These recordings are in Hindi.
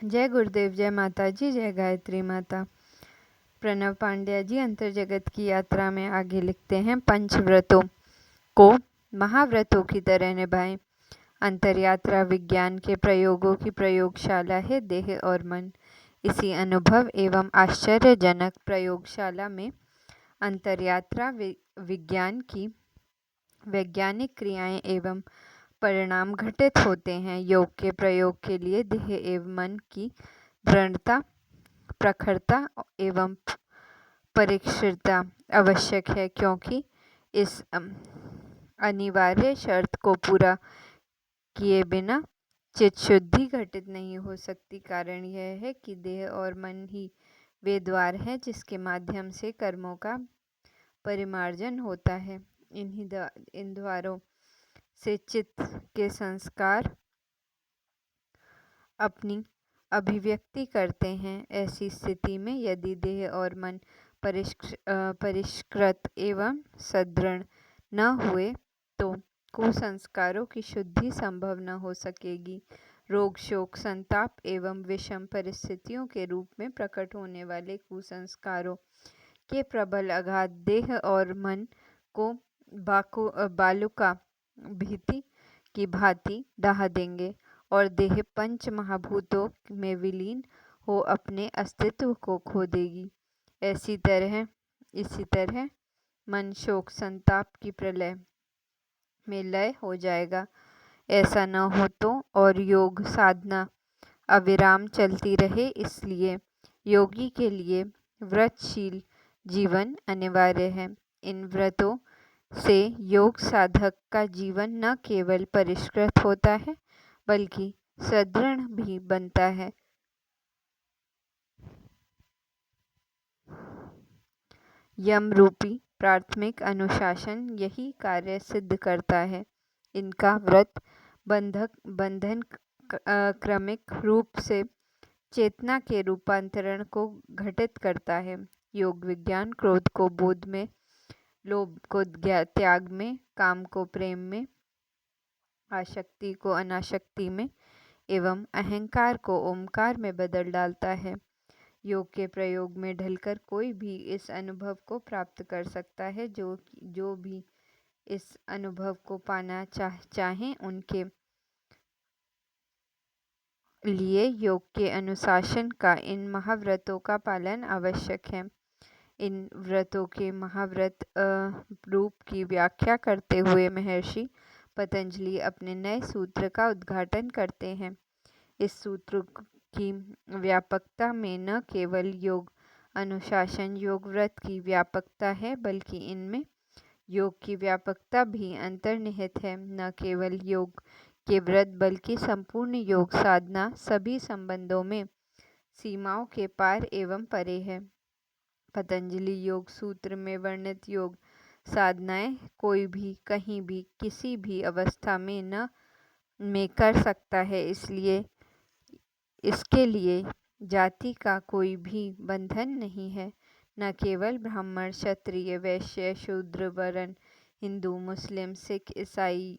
जय गुरुदेव, जय माता जी, जय गायत्री माता। प्रणव पांड्या जी अंतर्जगत की यात्रा में आगे लिखते हैं, पंचव्रतों को महाव्रतों की तरह निभाएं। अंतरयात्रा विज्ञान के प्रयोगों की प्रयोगशाला है देह और मन। इसी अनुभव एवं आश्चर्यजनक प्रयोगशाला में अंतरयात्रा विज्ञान की वैज्ञानिक क्रियाएं एवं परिणाम घटित होते हैं। योग के प्रयोग के लिए देह एवं मन की दृढ़ता, प्रखरता एवं परिष्कृतता आवश्यक है, क्योंकि इस अनिवार्य शर्त को पूरा किए बिना चित्त शुद्धि घटित नहीं हो सकती। कारण यह है कि देह और मन ही वे द्वार हैं जिसके माध्यम से कर्मों का परिमार्जन होता है। इन द्वारों से चित्त के संस्कार अपनी अभिव्यक्ति करते हैं। ऐसी स्थिति में यदि देह और मन परिष्कृत एवं सदृढ़ न हुए तो कुसंस्कारों की शुद्धि संभव न हो सकेगी। रोग, शोक, संताप एवं विषम परिस्थितियों के रूप में प्रकट होने वाले कुसंस्कारों के प्रबल आघात देह और मन को बालुका भीति की भांति ढहा देंगे और देह पंच महाभूतों में विलीन हो अपने अस्तित्व को खो देगी। इसी तरह मन शोक संताप की प्रलय में लय हो जाएगा। ऐसा न हो तो और योग साधना अविराम चलती रहे। इसलिए योगी के लिए व्रतशील जीवन अनिवार्य है। इन व्रतों से योग साधक का जीवन न केवल परिष्कृत होता है बल्कि सदृढ़ भी बनता है। यम रूपी प्राथमिक अनुशासन यही कार्य सिद्ध करता है। इनका व्रत बंधन क्रमिक रूप से चेतना के रूपांतरण को घटित करता है। योग विज्ञान क्रोध को बोध में, लोभ को त्याग में, काम को प्रेम में, आसक्ति को अनासक्ति में एवं अहंकार को ओमकार में बदल डालता है। योग के प्रयोग में ढलकर कोई भी इस अनुभव को प्राप्त कर सकता है। जो भी इस अनुभव को पाना चाहें उनके लिए योग के अनुशासन का इन महाव्रतों का पालन आवश्यक है। इन व्रतों के महाव्रत रूप की व्याख्या करते हुए महर्षि पतंजलि अपने नए सूत्र का उद्घाटन करते हैं। इस सूत्र की व्यापकता में न केवल योग अनुशासन योग व्रत की व्यापकता है बल्कि इनमें योग की व्यापकता भी अंतर्निहित है। न केवल योग के व्रत बल्कि संपूर्ण योग साधना सभी संबंधों में सीमाओं के पार एवं परे है। पतंजलि योग सूत्र में वर्णित योग साधनाएं कोई भी कहीं भी किसी भी अवस्था में कर सकता है। इसलिए इसके लिए जाति का कोई भी बंधन नहीं है। न केवल ब्राह्मण, क्षत्रिय, वैश्य, शूद्र, वर्ण, हिंदू, मुस्लिम, सिख, ईसाई,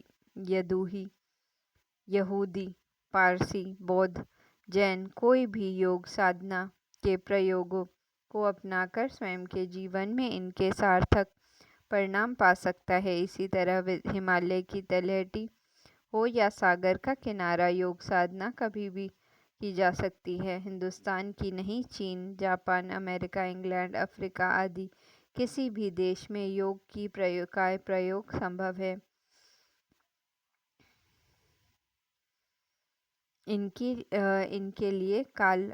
यहूदी, पारसी, बौद्ध, जैन कोई भी योग साधना के प्रयोगों को अपनाकर स्वयं के जीवन में इनके सार्थक परिणाम पा सकता है। इसी तरह हिमालय की तलहटी हो या सागर का किनारा, योग साधना कभी भी की जा सकती है। हिंदुस्तान की नहीं, चीन, जापान, अमेरिका, इंग्लैंड, अफ्रीका आदि किसी भी देश में योग की प्रयोग संभव है। इनके लिए काल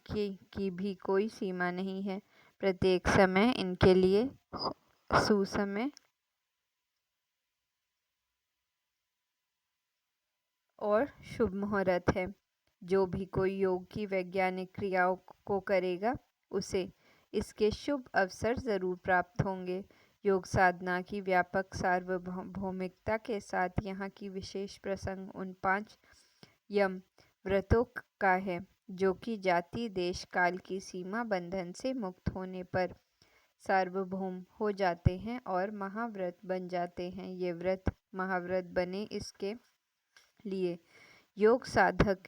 की भी कोई सीमा नहीं है। प्रत्येक समय इनके लिए सुसमय और शुभ मुहूर्त है। जो भी कोई योग की वैज्ञानिक क्रियाओं को करेगा उसे इसके शुभ अवसर जरूर प्राप्त होंगे। योग साधना की व्यापक सार्वभौमिकता के साथ यहाँ की विशेष प्रसंग उन 5 यम व्रतों का है जो कि जाति, देश, काल की सीमा बंधन से मुक्त होने पर सार्वभौम हो जाते हैं और महाव्रत बन जाते हैं। ये व्रत महाव्रत बने इसके लिए योग साधक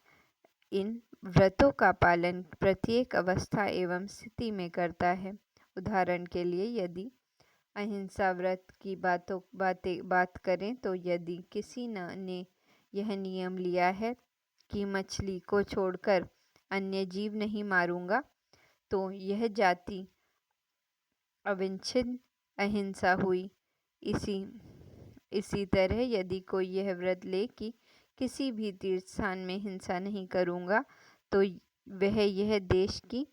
इन व्रतों का पालन प्रत्येक अवस्था एवं स्थिति में करता है। उदाहरण के लिए यदि अहिंसा व्रत की बात करें तो यदि किसी ने यह नियम लिया है कि मछली को छोड़कर अन्य जीव नहीं मारूंगा, तो यह जाति अविच्छिन्न अहिंसा हुई। इसी तरह यदि कोई यह व्रत ले कि किसी भी तीर्थ स्थान में हिंसा नहीं करूंगा, तो वह यह देश की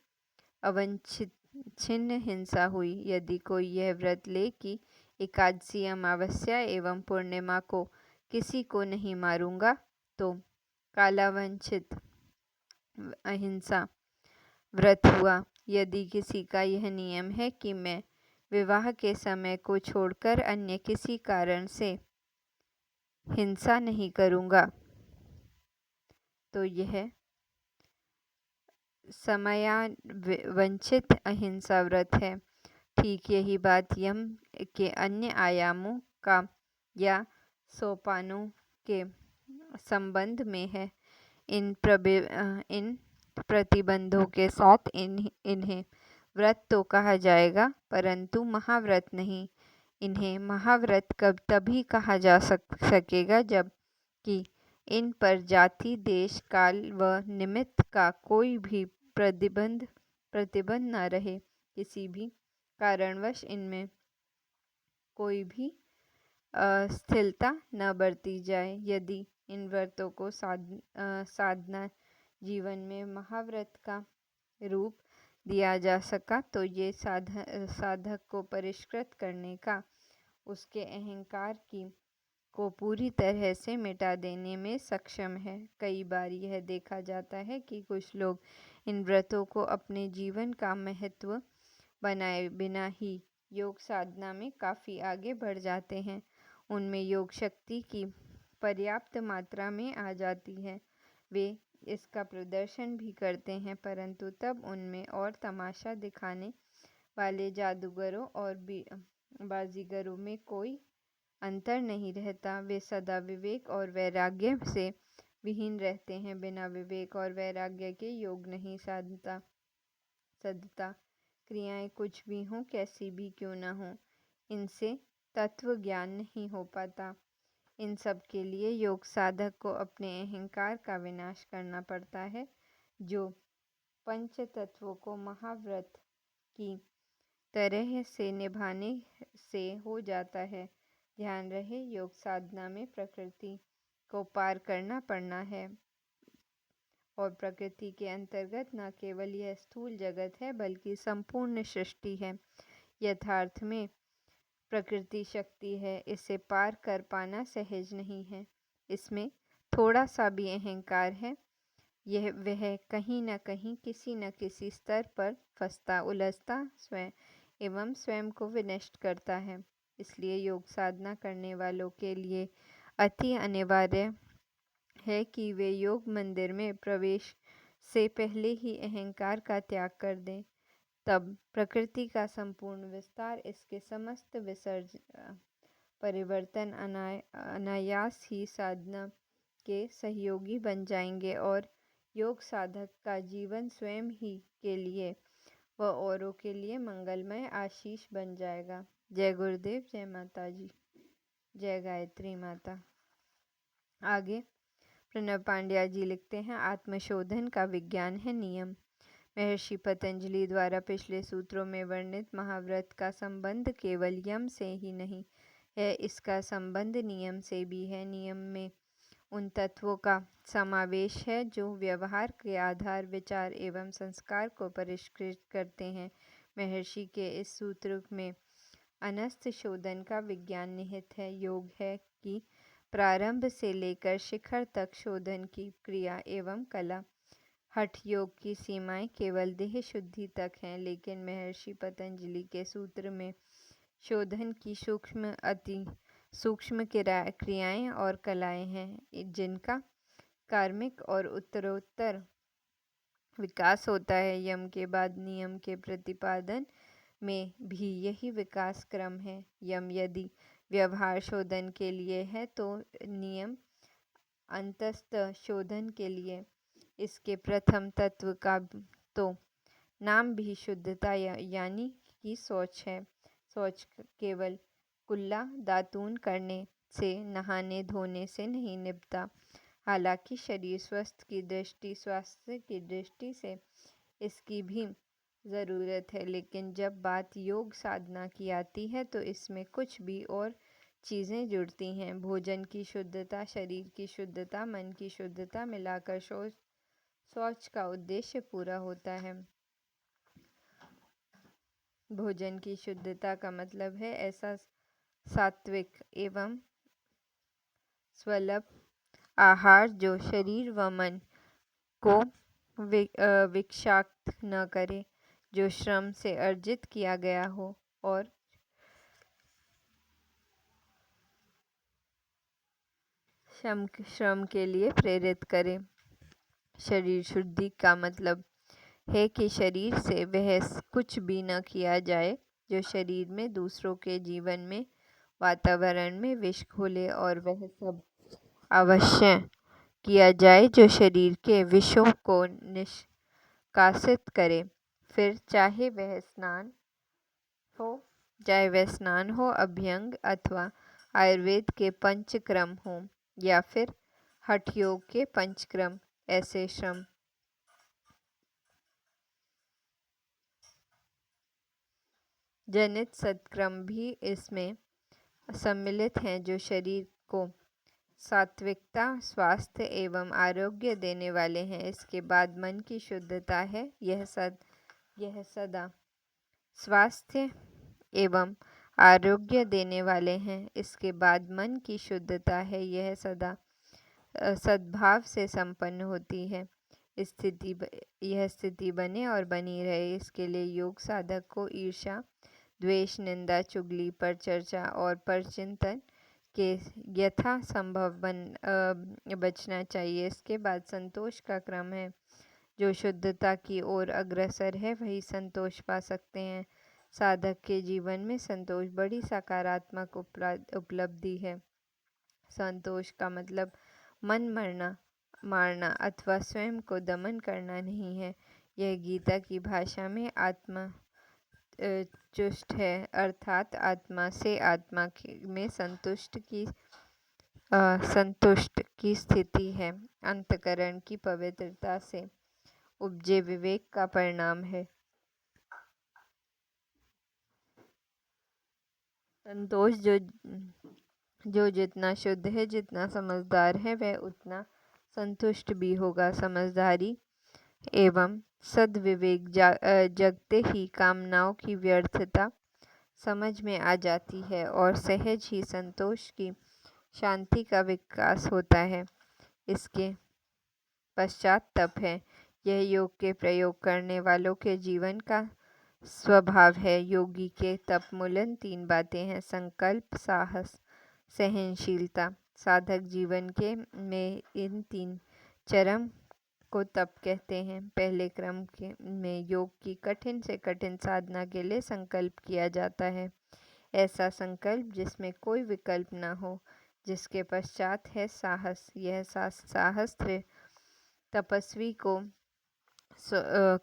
अवच्छिन्न हिंसा हुई। यदि कोई यह व्रत ले कि एकादशी, अमावस्या एवं पूर्णिमा को किसी को नहीं मारूंगा, तो कालावंचित अहिंसा व्रत हुआ। यदि किसी का यह नियम है कि मैं विवाह के समय को छोड़कर अन्य किसी कारण से हिंसा नहीं करूंगा, तो यह समयावंचित अहिंसा व्रत है। ठीक यही बात यम के अन्य आयामों का या सोपानों के संबंध में है। इन प्रतिबंधों के साथ इन्हें व्रत तो कहा जाएगा, परंतु महाव्रत नहीं। इन्हें महाव्रत कब तभी कहा जा सकेगा जब कि इन पर जाति, देश, काल व निमित्त का कोई भी प्रतिबंध न रहे। किसी भी कारणवश इनमें कोई भी अस्थिरता न बरती जाए। यदि इन व्रतों को साधना जीवन में महाव्रत का रूप दिया जा सका, तो ये साधक को परिष्कृत करने का, उसके अहंकार को पूरी तरह से मिटा देने में सक्षम है। कई बार यह देखा जाता है कि कुछ लोग इन व्रतों को अपने जीवन का महत्व बनाए बिना ही योग साधना में काफ़ी आगे बढ़ जाते हैं। उनमें योग शक्ति की पर्याप्त मात्रा में आ जाती है, वे इसका प्रदर्शन भी करते हैं, परंतु तब उनमें और तमाशा दिखाने वाले जादूगरों और बाजीगरों में कोई अंतर नहीं रहता। वे सदा विवेक और वैराग्य से विहीन रहते हैं। बिना विवेक और वैराग्य के योग नहीं सदता। क्रियाएं कुछ भी हों, कैसी भी क्यों न हो, इनसे तत्व ज्ञान नहीं हो पाता। इन सब के लिए योग साधक को अपने अहंकार का विनाश करना पड़ता है, जो पंच तत्वों को महाव्रत की तरह से निभाने से हो जाता है। ध्यान रहे, योग साधना में प्रकृति को पार करना पड़ना है, और प्रकृति के अंतर्गत न केवल यह स्थूल जगत है, बल्कि संपूर्ण सृष्टि है। यथार्थ में प्रकृति शक्ति है, इसे पार कर पाना सहज नहीं है। इसमें थोड़ा सा भी अहंकार है, वह कहीं न कहीं किसी न किसी स्तर पर उलझता एवं स्वयं को विनष्ट करता है। इसलिए योग साधना करने वालों के लिए अति अनिवार्य है कि वे योग मंदिर में प्रवेश से पहले ही अहंकार का त्याग कर दें। तब प्रकृति का संपूर्ण विस्तार, इसके समस्त परिवर्तन अनायास ही साधना के सहयोगी बन जाएंगे, और योग साधक का जीवन स्वयं ही के लिए व औरों के लिए मंगलमय आशीष बन जाएगा। जय गुरुदेव, जय माता जी, जय गायत्री माता। आगे प्रणव पांड्या जी लिखते हैं, आत्मशोधन का विज्ञान है नियम। महर्षि पतंजलि द्वारा पिछले सूत्रों में वर्णित महाव्रत का संबंध केवल यम से ही नहीं है, इसका संबंध नियम से भी है। नियम में उन तत्वों का समावेश है जो व्यवहार के आधार, विचार एवं संस्कार को परिष्कृत करते हैं। महर्षि के इस सूत्र में अनस्त शोधन का विज्ञान निहित है। योग है कि प्रारंभ से लेकर शिखर तक शोधन की क्रिया एवं कला। हठ योग की सीमाएं केवल देह शुद्धि तक हैं, लेकिन महर्षि पतंजलि के सूत्र में शोधन की अति सूक्ष्म क्रियाएं और कलाएं हैं, जिनका कार्मिक और उत्तरोत्तर विकास होता है। यम के बाद नियम के प्रतिपादन में भी यही विकास क्रम है। यम यदि व्यवहार शोधन के लिए है, तो नियम अंतस्थ शोधन के लिए। इसके प्रथम तत्व का तो नाम भी शुद्धता यानी कि शौच है। शौच केवल कुल्ला दातून करने से, नहाने धोने से नहीं निपटा। हालांकि शरीर स्वास्थ्य की दृष्टि से इसकी भी ज़रूरत है, लेकिन जब बात योग साधना की आती है तो इसमें कुछ भी और चीज़ें जुड़ती हैं। भोजन की शुद्धता, शरीर की शुद्धता, मन की शुद्धता मिलाकर शौच का उद्देश्य पूरा होता है। भोजन की शुद्धता का मतलब है ऐसा सात्विक एवं स्वल्प आहार जो शरीर व मन को विषाक्त न करे, जो श्रम से अर्जित किया गया हो और श्रम के लिए प्रेरित करे। शरीर शुद्धि का मतलब है कि शरीर से वह कुछ भी न किया जाए जो शरीर में, दूसरों के जीवन में, वातावरण में विष घोले, और वह सब अवश्य किया जाए जो शरीर के विषों को निष्कासित करे। फिर चाहे वह स्नान हो, अभ्यंग अथवा आयुर्वेद के पंचक्रम हो, या फिर हठ योग के पंचक्रम, ऐसे श्रम जनित सत्क्रम भी इसमें सम्मिलित हैं जो शरीर को सात्विकता, स्वास्थ्य एवं आरोग्य देने वाले हैं। इसके बाद मन की शुद्धता है। यह सदा स्वास्थ्य एवं आरोग्य देने वाले हैं। इसके बाद मन की शुद्धता है। यह सदा सद्भाव से संपन्न होती है। यह स्थिति बने और बनी रहे, इसके लिए योग साधक को ईर्ष्या, द्वेष, निंदा, चुगली पर चर्चा और परचिंतन के यथा संभव बचना चाहिए। इसके बाद संतोष का क्रम है। जो शुद्धता की ओर अग्रसर है वही संतोष पा सकते हैं। साधक के जीवन में संतोष बड़ी सकारात्मक उपलब्धि है। संतोष का मतलब मन मारना अथवा स्वयं को दमन करना नहीं है। यह गीता की भाषा में आत्मा तुष्ट है, अर्थात आत्मा से आत्मा में संतुष्ट की स्थिति है। अंतकरण की पवित्रता से उपजे विवेक का परिणाम है। संतोष जो जितना शुद्ध है, जितना समझदार है, वह उतना संतुष्ट भी होगा। समझदारी एवं सद्विवेक जगते ही कामनाओं की व्यर्थता समझ में आ जाती है और सहज ही संतोष की शांति का विकास होता है। इसके पश्चात तप है। यह योग के प्रयोग करने वालों के जीवन का स्वभाव है। योगी के तप मूलन 3 बातें हैं: संकल्प, साहस, सहनशीलता। साधक जीवन के में इन 3 चरम को तप कहते हैं। पहले क्रम में योग की कठिन से कठिन साधना के लिए संकल्प किया जाता है। ऐसा संकल्प जिसमें कोई विकल्प न हो। जिसके पश्चात है साहस। यह साहस तपस्वी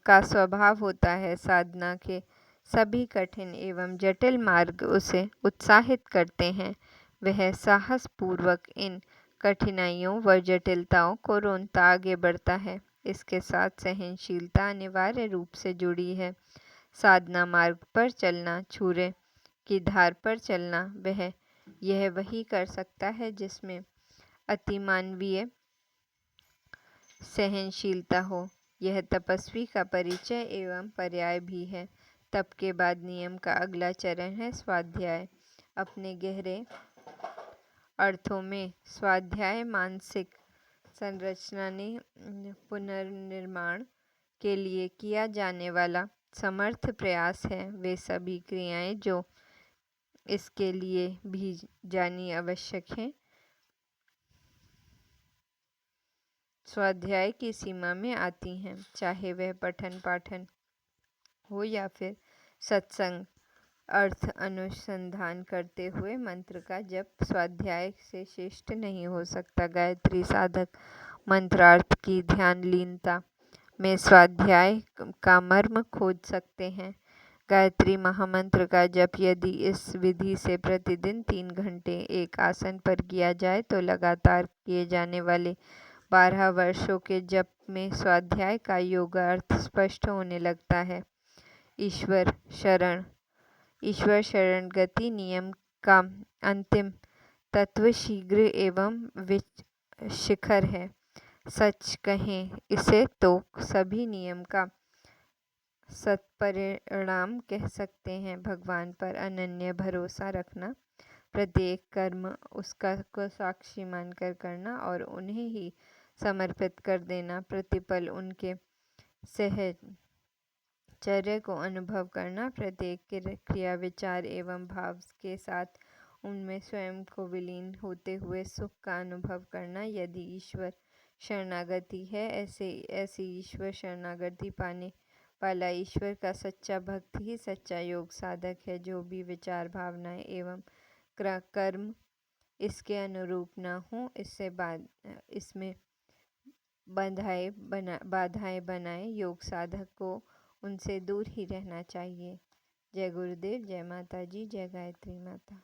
का स्वभाव होता है। साधना के सभी कठिन एवं जटिल मार्ग उसे उत्साहित करते हैं। वह साहस पूर्वक इन कठिनाइयों व जटिलताओं को रोनता आगे बढ़ता है। इसके साथ सहनशीलता अनिवार्य रूप से जुड़ी है। साधना मार्ग पर चलना, छुरे की धार पर चलना, यह वही कर सकता है जिसमें अतिमानवीय सहनशीलता हो। यह तपस्वी का परिचय एवं पर्याय भी है। तप के बाद नियम का अगला चरण है स्वाध्याय। अपने गहरे अर्थों में स्वाध्याय मानसिक संरचना ने पुनर्निर्माण के लिए किया जाने वाला समर्थ प्रयास है। वे सभी क्रियाएं जो इसके लिए भी जानी आवश्यक हैं, स्वाध्याय की सीमा में आती हैं। चाहे वह पठन पाठन हो या फिर सत्संग, अर्थ अनुसंधान करते हुए मंत्र का जप स्वाध्याय से श्रेष्ठ नहीं हो सकता। गायत्री साधक मंत्रार्थ की ध्यान लीनता में स्वाध्याय का मर्म खोज सकते हैं। गायत्री महामंत्र का जप यदि इस विधि से प्रतिदिन 3 घंटे एक आसन पर किया जाए तो लगातार किए जाने वाले 12 वर्षों के जप में स्वाध्याय का योगार्थ स्पष्ट होने लगता है। ईश्वर शरण गति नियम का अंतिम तत्व शीघ्र एवं शिखर है। सच कहें इसे तो सभी नियम का सत्परिणाम कह सकते हैं। भगवान पर अनन्य भरोसा रखना, प्रत्येक कर्म उसका को साक्षी मानकर करना और उन्हें ही समर्पित कर देना, प्रतिपल उनके सहचर्य को अनुभव करना, प्रत्येक क्रिया विचार एवं भाव के साथ उनमें स्वयं को विलीन होते हुए सुख का अनुभव करना, यदि ईश्वर शरणागति है, ऐसी ईश्वर शरणागति पाने वाला ईश्वर का सच्चा भक्त ही सच्चा योग साधक है। जो भी विचार, भावनाएं एवं कर्म इसके अनुरूप न हो, इसमें बाधाएं बनाए, योग साधक को उनसे दूर ही रहना चाहिए। जय गुरुदेव, जय माता जी, जय गायत्री माता।